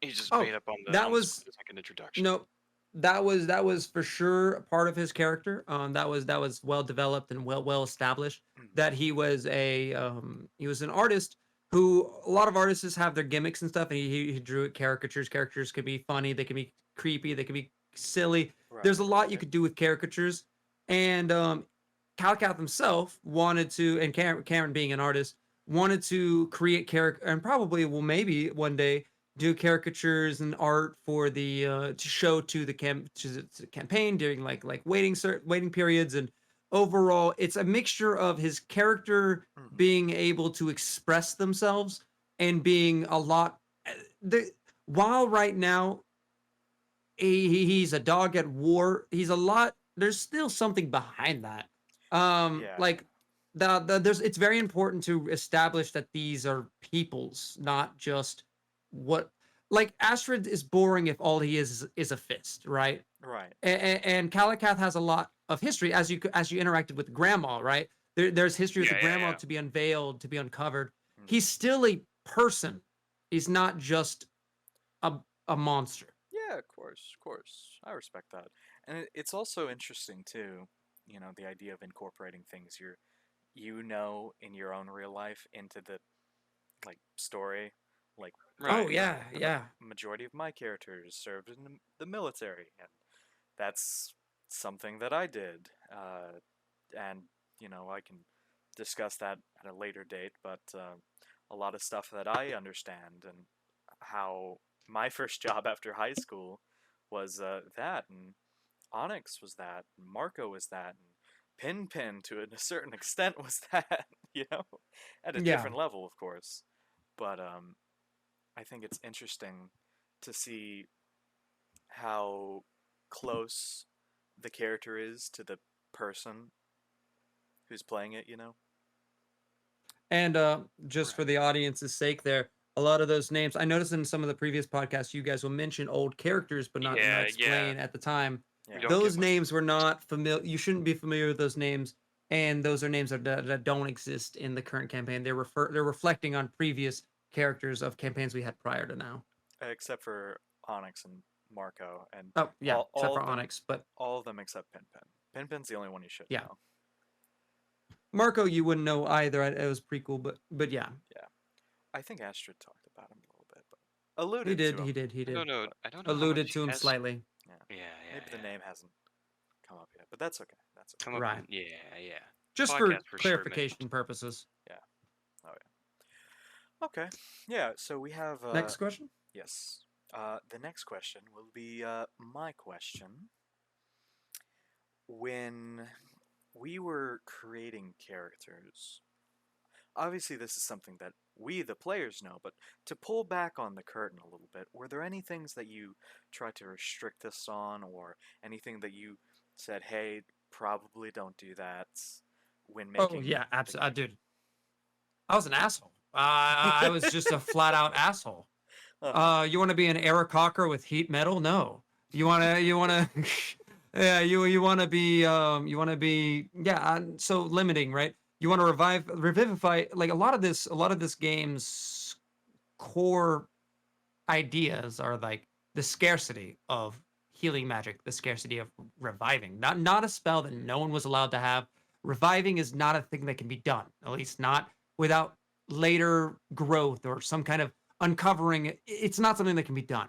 he just Oh, made up that on the spot was as like an introduction? no, that was for sure a part of his character. That was well developed and well established. Mm. That he was an artist who a lot of artists have their gimmicks and stuff, and he drew it caricatures. Caricatures can be funny, they can be creepy, they can be silly. Right. There's a lot you Right. could do with caricatures, and Calcath himself wanted to, and Cameron being an artist wanted to create character, and probably will maybe one day do caricatures and art for the to show to the campaign during like waiting periods. And overall it's a mixture of his character Mm. being able to express themselves and being a lot the while right now he's a dog at war. He's a lot. There's still something behind that. Yeah. Like there's it's very important to establish that these are peoples, not just what like Astrid is boring if all he is a fist, right? Right. And Kalakath has a lot of history as you interacted with Grandma, right? There's history with the Yeah, yeah, Grandma yeah. to be unveiled, to be uncovered. Mm. He's still a person. He's not just a a monster. Yeah, of course, of course. I respect that. And it's also interesting too, the idea of incorporating things in your own real life into the like story. Like Oh Right, yeah, right. the yeah. majority of my characters served in the military, and that's something that I did. And I can discuss that at a later date, but a lot of stuff that I understand and how my first job after high school was that, and Onyx was that, and Marco was that, and Pin to a certain extent was that, at a Yeah. different level, of course. But I think it's interesting to see how close the character is to the person who's playing it. And just for Right. the audience's sake, there, a lot of those names I noticed in some of the previous podcasts, you guys will mention old characters, but not Yeah, yeah. explain at the time. We Yeah. don't get Those much. names were not familiar. You shouldn't be familiar with those names, and those are names that don't exist in the current campaign. They're reflecting on previous characters of campaigns we had prior to now. Except for Onyx and Marco, and Oh yeah, all, except all for of them, Onyx, but all of them except Pin's the only one you should yeah, know. Marco you wouldn't know either. It was prequel, but yeah, Yeah, I think Astrid talked about him a little bit, but alluded to him. he I don't did. know. But I don't know how Alluded much to him has. slightly. yeah, Yeah, yeah, maybe the yeah. name hasn't come up yet, but that's okay. That's okay. Come up. Right. Yeah, yeah. Just for Podcast for sure mentioned. clarification purposes. Yeah. Oh yeah. Okay. Yeah. So we have Next question. yes. The next question will be my question. When we were creating characters, obviously this is something that we, the players, know, but to pull back on the curtain a little bit, were there any things that you tried to restrict us on, or anything that you said, hey, probably don't do that when Oh making yeah, the absolutely, game? dude. I was an asshole. I was just a flat out asshole. Uh-huh. You want to be an Eric Cocker with heat metal? No. You wanna yeah, you want to be yeah, so limiting, right? You want to revivify like a lot of this game's core ideas are like the scarcity of healing magic, the scarcity of reviving. Not a spell that no one was allowed to have. Reviving is not a thing that can be done, at least not without later growth or some kind of uncovering. It's not something that can be done.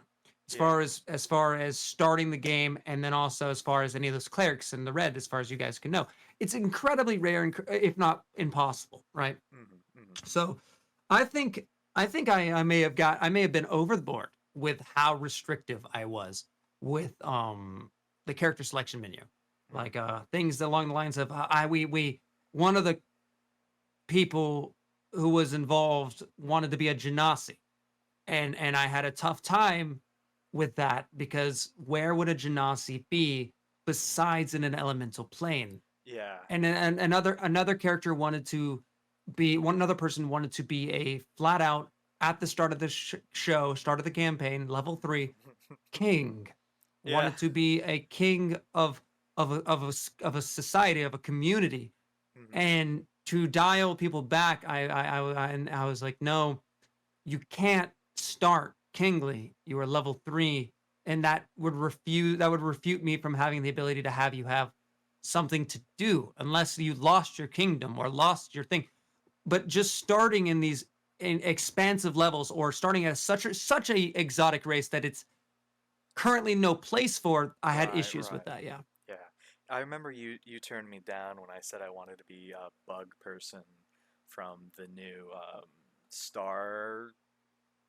Yeah. As far as starting the game, and then also as far as any of those clerics in the red, as far as you guys can know, it's incredibly rare, and if not impossible, right? Mm-hmm, mm-hmm. So, I think I may have been over the board with how restrictive I was with the character selection menu, like things along the lines of I we one of the people who was involved wanted to be a genasi, and I had a tough time with that because where would a Genasi be besides in an elemental plane? Yeah. And another character wanted to be one another person wanted to be a flat out at the start of the show, start of the campaign, level 3 king. Yeah. Wanted to be a king of a society, of a community, Mhm. and to dial people back, and I was like, no, you can't start kingly. You are level 3, and that would refute me from having the ability to have you have something to do unless you lost your kingdom or lost your thing. But just starting in these expansive levels or starting at such a exotic race that it's currently no place for, I had Right, issues with right. that. Yeah. Yeah. I remember you turned me down when I said I wanted to be a bug person from the new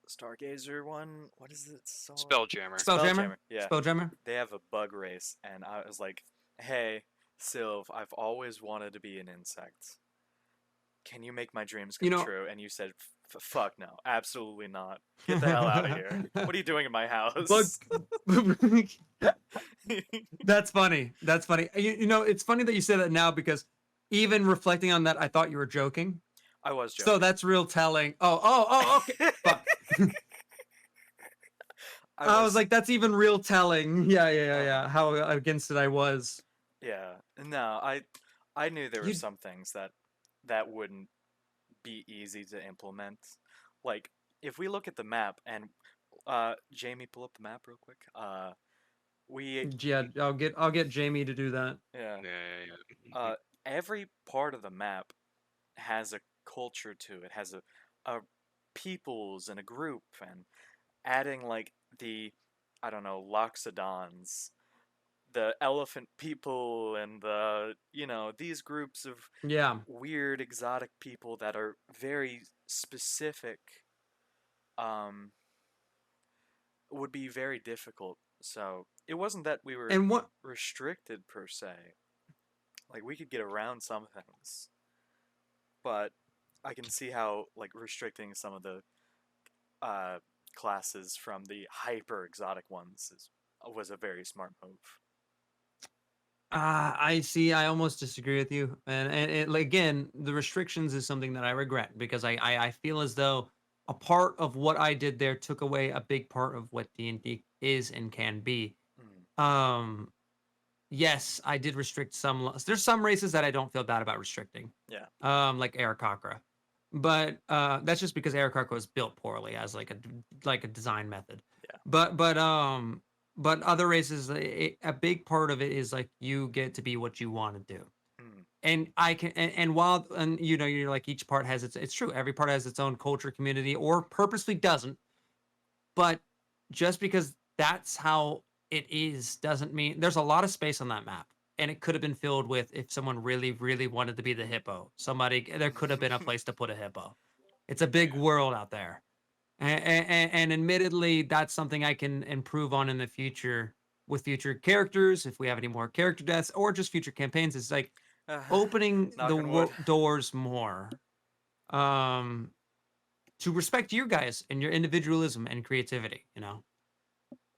Stargazer one. What is it? Spelljammer. Spelljammer. Yeah. Spelljammer. They have a bug race, and I was like, "Hey, Sylv, I've always wanted to be an insect. Can you make my dreams You come know, true?" And you said, "Fuck no, absolutely not. Get the hell out of here. What are you doing in my Bug. house?" That's funny. That's funny. You know, it's funny that you say that now because even reflecting on that, I thought you were joking. I was So joking. that's real telling. Oh, okay. Fuck. I was like, that's even real telling. Yeah. How against it I was. Yeah. No, I knew there were You, some things that wouldn't be easy to implement. Like if we look at the map and Jamie, pull up the map real quick. We yeah, I'll get Jamie to do that. yeah. Yeah. Every part of the map has a culture to it, has a peoples and a group, and adding like the I don't know, Loxodons, the elephant people, and these groups of Yeah. weird exotic people that are very specific, um, would be very difficult. So it wasn't that we were And what restricted per se. Like we could get around some things, but I can see how like restricting some of the uh, classes from the hyper exotic ones was a very smart move. I see. I almost disagree with you, and like, again, the restrictions is something that I regret because I feel as though a part of what I did there took away a big part of what D&D is and can be. Mm, Um, yes, I did restrict some. There's some races that I don't feel bad about restricting, yeah. like Aarakocra, but that's just because Aarakocra was built poorly as like a design method. Yeah. But other races, a big part of it is like you get to be what you want to do. Mm, And I can, and while, and you know, you're like each part has it's true. Every part has its own culture, community, or purposely doesn't. But just because that's how it is doesn't mean there's a lot of space on that map. And it could have been filled with if someone really, really wanted to be the hippo. There could have been a place to put a hippo. It's a big world out there. And admittedly, that's something I can improve on in the future with future characters. If we have any more character deaths or just future campaigns, it's like opening knock the on wood. doors more um, to respect you guys and your individualism and creativity, you know?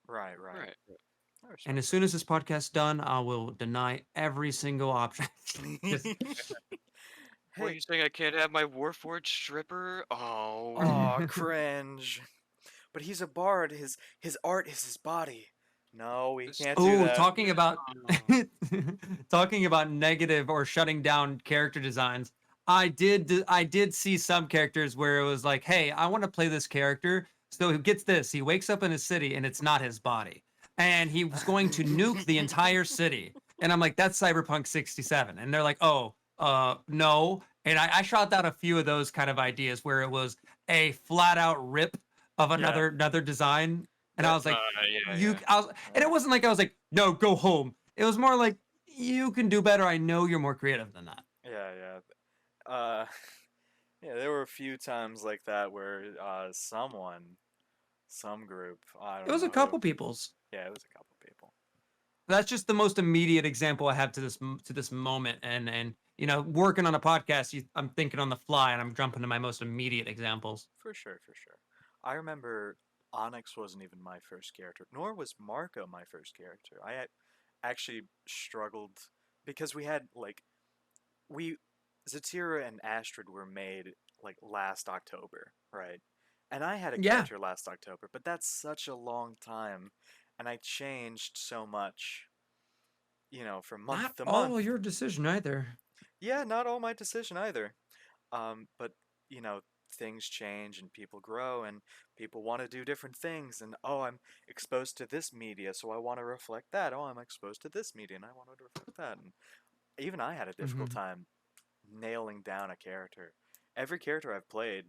Right. Right. I respect And as soon as this podcast's done, I will deny every single option. Just- that. What are Hey, you saying? I can't have my Warforged stripper? Oh. aw, cringe. But he's a bard. His art is his body. No, we can't do Oh, that. talking about Oh. talking about negative or shutting down character designs. I did see some characters where it was like, "Hey, I want to play this character." So he gets this. He wakes up in a city and it's not his body. And he was going to nuke the entire city. And I'm like, "That's Cyberpunk 67." And they're like, "Oh, no." And I shot down a few of those kind of ideas where it was a flat out rip of Yeah. another design. And I That- was like, Yeah. and it wasn't like I was like, no, go home. It was more like you can do better. I know you're more creative than that. yeah. Uh, yeah. There were a few times like that where some group, I It don't was know a who. couple people's. Yeah, it was a couple people. That's just the most immediate example I have to this moment. And you know, working on a podcast, I'm thinking on the fly, and I'm jumping to my most immediate examples. For sure. I remember Onyx wasn't even my first character, nor was Marco my first character. Actually struggled because we had like we Zatira and Astrid were made like last October, right? And I had a Yeah, character last October, but that's such a long time, and I changed so much, from month not to all month. your decision either. Yeah, not all my decision either. But you know, things change and people grow and people want to do different things. And oh, I'm exposed to this media, so I want to reflect that. Oh, I'm exposed to this media, and I want to reflect that. And even I had a difficult Hmm. time nailing down a character. Every character I've played,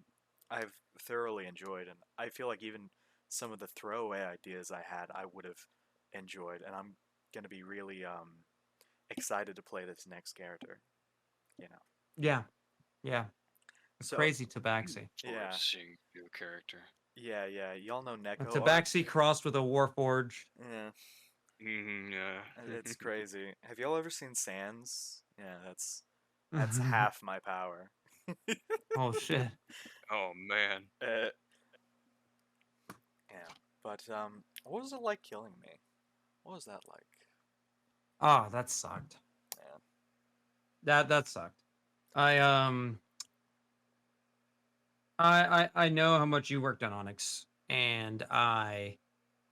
I've thoroughly enjoyed, and I feel like even some of the throwaway ideas I had, I would have enjoyed. And I'm gonna be really excited to play this next character. You know. Yeah, yeah. So Crazy Tabaxi. yeah, Forward seeing new character. yeah. Y'all know A Neko art. Tabaxi crossed with a Warforged. Yeah, Yeah. it's crazy. Have y'all ever seen Sans? Yeah, that's half my power. Oh shit. Oh man. Yeah, but what was it like killing me? What was that like? Oh, that sucked. Yeah, That sucked. I I know how much you worked on Onyx, and I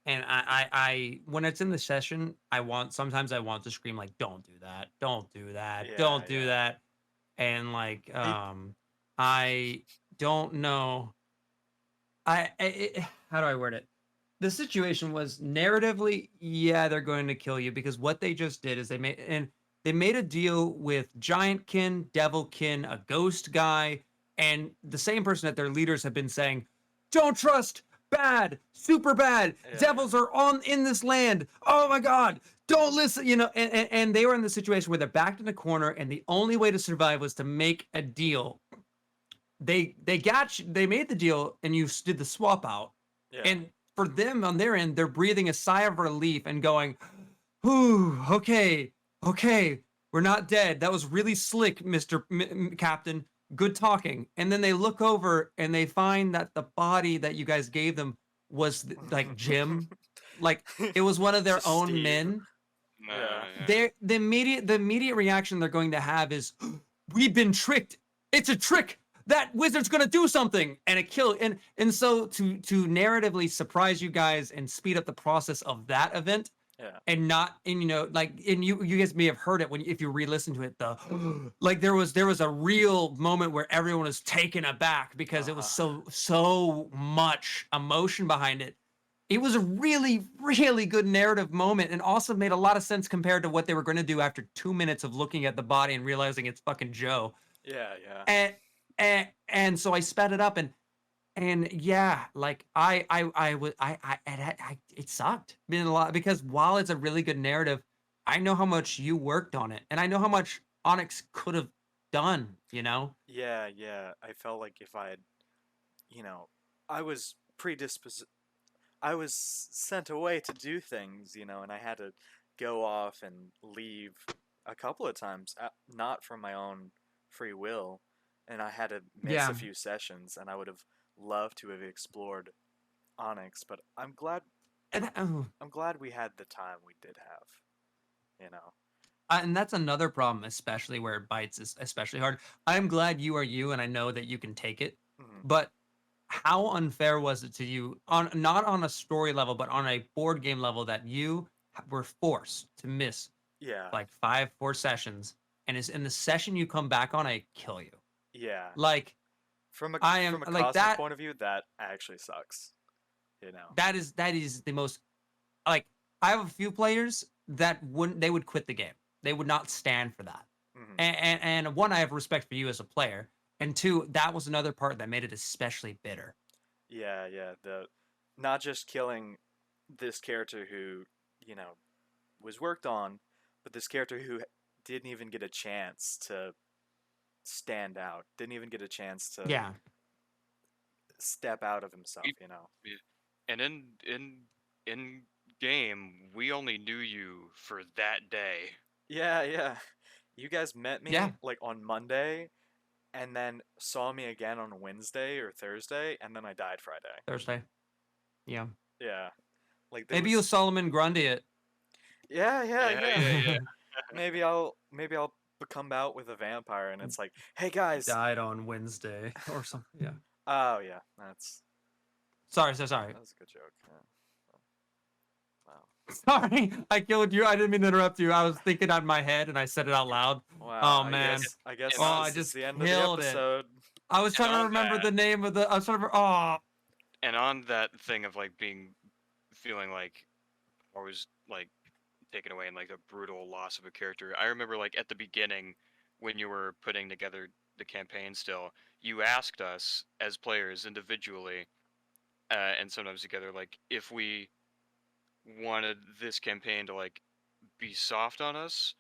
when it's in the session, sometimes I want to scream like, "Don't do that! Don't do that! yeah, Don't do yeah. that!" And like, It, I don't know. How do I word it? The situation was narratively, yeah, they're going to kill you because what they just did is they made a deal with Giantkin, Devilkin, a ghost guy, and the same person that their leaders have been saying, "Don't trust, bad, super bad. yeah, Devils are on in this land. Oh my god, don't listen." And they were in the situation where they're backed in a corner, and the only way to survive was to make a deal. They made the deal, and you did the swap out, yeah, and for them on their end, they're breathing a sigh of relief and going, "Whew, okay, okay, we're not dead. That was really slick, Mister Captain. Good talking." And then they look over and they find that the body that you guys gave them was like Jim, like it was one of their Just own Steve. men. No, Yeah, yeah. The immediate reaction they're going to have is, "We've been tricked. It's a trick. That wizard's gonna do something," and it kill and so to narratively surprise you guys and speed up the process of that event, yeah. and not and like, and you guys may have heard it when if you re-listen to it, the like there was a real moment where everyone was taken aback because it was Uh-huh. so much emotion behind it. It was a really, really good narrative moment, and also made a lot of sense compared to what they were going to do after 2 minutes of looking at the body and realizing it's fucking Joe. Yeah, yeah. And so I sped it up, and yeah, like I was it sucked being a lot because while it's a really good narrative, I know how much you worked on it, and I know how much Onyx could have done. Yeah. I felt like if I had, you know, I was predisposed. I was sent away to do things, and I had to go off and leave a couple of times, not from my own free will, and I had to miss a Yeah, few sessions, and I would have loved to have explored Onyx, but and I'm glad we had the time we did have, you know. and that's another problem, especially where it bites, is especially hard. I'm glad you are you, and I know that you can take it. Mhm. But how unfair was it to you, on not on a story level, but on a board game level, that you were forced to miss Yeah, like 4 sessions, and is in the session you come back on, I kill you. yeah. Like, From a I am from a like cosmic that. point of view, that actually sucks, you know. That is the most, like, I have a few players that would quit the game. They would not stand for that. Hmm. And one, I have respect for you as a player, and two, that was another part that made it especially bitter. Yeah. The not just killing this character who, you know, was worked on, but this character who didn't even get a chance to stand out, didn't even get a chance to Yeah, step out of himself, We, you know. and in game, we only knew you for that day. Yeah. You guys met yeah, me like on Monday and then saw me again on Wednesday or Thursday and then I died Friday. Thursday. Yeah. Yeah. Like there Maybe you'll was. Solomon Grundy it. Yeah, yeah, Yeah. yeah. Maybe I'll come out with a vampire, and it's like, hey guys. Died on Wednesday or something. Yeah. Oh yeah, that's Sorry, so sorry. that was a good joke. Yeah. Wow. Sorry, I killed you. I didn't mean to interrupt you. I was thinking out in my head and I said it out loud. Wow. Oh man. I guess And Oh, on I this is just the end of the killed it. episode. I was trying to on remember that- the name of the. I was trying to. Oh. And on that thing of like feeling like always like taken away and like a brutal loss of a character. I remember like at the beginning when you were putting together the campaign still, you asked us as players individually and sometimes together like if we wanted this campaign to like be soft on us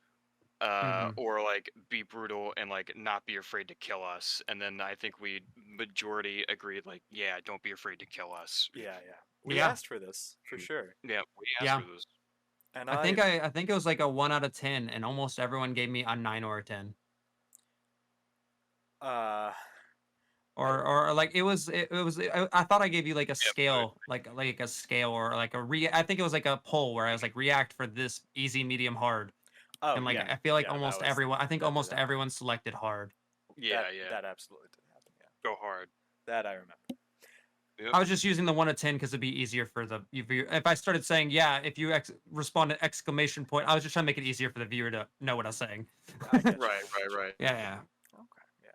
Mhm. or like be brutal and like not be afraid to kill us, and then I think we majority agreed like yeah, don't be afraid to kill us. Yeah, yeah. We Yeah. asked for this for sure, Yeah, we asked Yeah. for this. and I think it was like a 1 out of 10, and almost everyone gave me a 9 or a 10. uh Or like it was I thought I gave you like a Yeah, scale, like a scale or like I think it was like a poll where I was like react for this easy, medium, hard. oh And like yeah, I feel like yeah, that almost was- everyone I think that did almost happen. everyone selected hard. yeah, that, yeah. that absolutely did happen. Yeah, Go hard. that I remember. Yep. I was just using the 1 to 10 because it'd be easier for the viewer. If I started saying, yeah, if you respond to exclamation point, I was just trying to make it easier for the viewer to know what I was saying. I get you. Right. Yeah. Okay, yeah.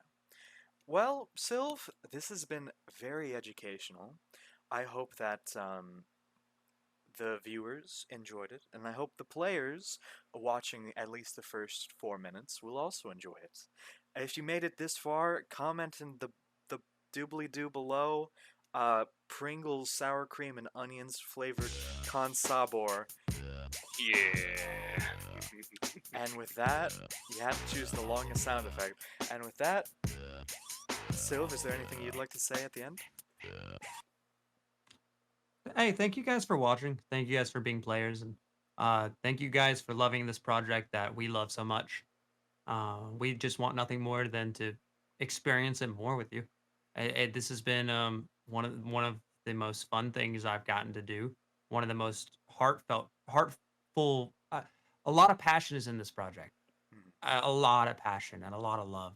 Well, Sylv, this has been very educational. I hope that the viewers enjoyed it, and I hope the players watching at least the first 4 minutes will also enjoy it. If you made it this far, comment in the doobly-doo below. Pringles sour cream and onions flavored con sabor. Yeah. And with that, you have to choose the longest sound effect. And with that, Sylv, is there anything you'd like to say at the end? Hey, thank you guys for watching. Thank you guys for being players, and thank you guys for loving this project that we love so much. We just want nothing more than to experience it more with you. This has been one of the most fun things I've gotten to do. One of the most heartful. A lot of passion is in this project. A lot of passion and a lot of love.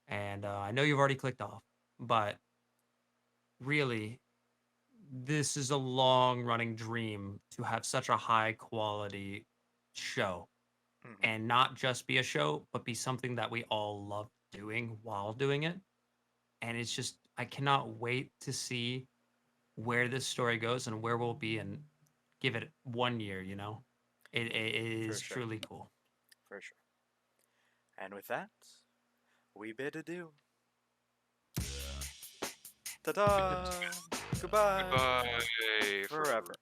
And I know you've already clicked off, but really, this is a long running dream to have such a high quality show, Mhm. and not just be a show, but be something that we all love doing while doing it. And it's just, I cannot wait to see where this story goes and where we'll be and give it 1 year, you know? It is sure. truly cool. For sure. And with that, we bid adieu. Ta-da! Goodbye. Goodbye. Forever.